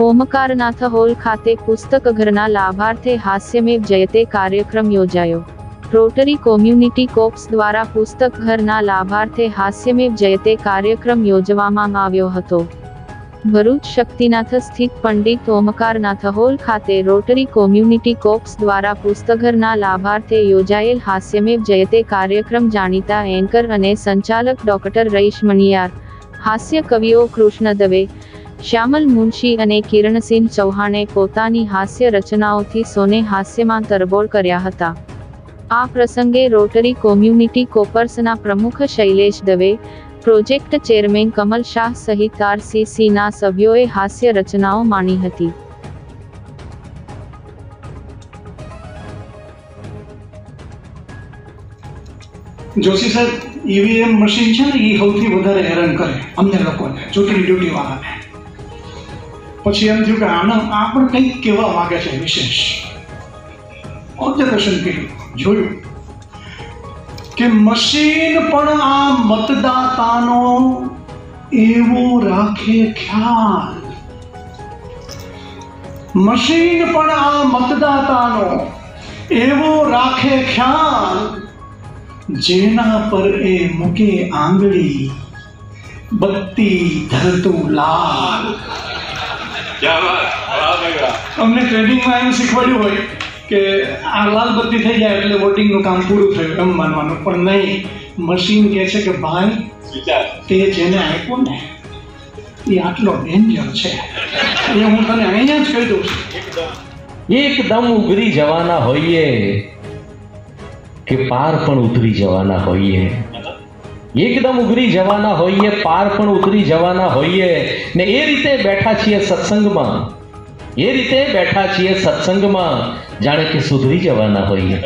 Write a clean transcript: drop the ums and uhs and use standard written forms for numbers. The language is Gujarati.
ઓમકારનાથ હોલ ખાતે પુસ્તક ઘરના લાભાર્થે હાસ્યમેવ જયતે કાર્યક્રમ યોજાયો। રોટરી કોમ્યુનિટી કોર્પ્સ દ્વારા પુસ્તક ઘરના લાભાર્થે હાસ્યમેવ જયતે કાર્યક્રમ યોજવામાં આવ્યો હતો। ભરૂચ શક્તિનાથ સ્થિત પંડિત ઓમકારનાથ હોલ ખાતે રોટરી કોમ્યુનિટી કોર્પ્સ દ્વારા પુસ્તકઘરના લાભાર્થે યોજાયેલ હાસ્યમેવ જયતે કાર્યક્રમ જાણીતા એન્કર અને સંચાલક ડોક્ટર રઈશ મણિયાર, હાસ્ય કવિઓ કૃષ્ણ દવે, શ્યામલ મુનશી અને કિરણસિંહ ચૌહાણે પોતાની હાસ્ય રચનાઓથી સૌને હાસ્યમાં તરબોળ કર્યા હતા। આ પ્રસંગે રોટરી કોમ્યુનિટી કોર્પ્સના પ્રમુખ શૈલેષ દવે, પ્રોજેક્ટ ચેરમેન કમલ શાહ સહિત આરસીસીના સભ્યોએ હાસ્ય રચનાઓ માણી હતી। જોશી સાહેબ, ઈવીએમ મશીન છે ને, એ સૌથી વધારે હેરાન કરે અમને લોકોને, ચૂંટણી ડ્યુટી વાળાને। પછી એમ થયું કે આના આ પણ કંઈક કહેવા માંગે છે વિશેષ। ઓબ્ઝર્વેશન કર્યું, જોયું કે મશીન પણ આ મતદાતાનો એવો રાખે ખ્યાલ, મશીન પણ આ મતદાતાનો એવો રાખે ખ્યાલ, જેના પર એ મૂકે આંગળી બત્તી ધરતું લાલ। અમને ટ્રેનિંગમાં એમ શીખવાડ્યું હોય કે આ લાલ બત્તી થઈ જાય એટલે વોટિંગનું કામ પૂરું થયું એમ માનવાનું, પણ નહીં, મશીન કહે છે કે ભાઈ તે જેને આપ્યો ને એ આટલો ડેન્જર છે, એ હું તને અહીંયા જ કહી દઉં છું। એકદમ ઉઘરી જવાના હોઈએ કે પાર પણ ઉતરી જવાના હોઈએ, એકદમ ઉઘરી જવાના હોઈએ, પાર પણ ઉતરી જવાના હોઈએ ને એ રીતે બેઠા છીએ સત્સંગમાં, એ રીતે બેઠા છીએ સત્સંગમાં જાણે કે સુધરી જવાના હોઈએ।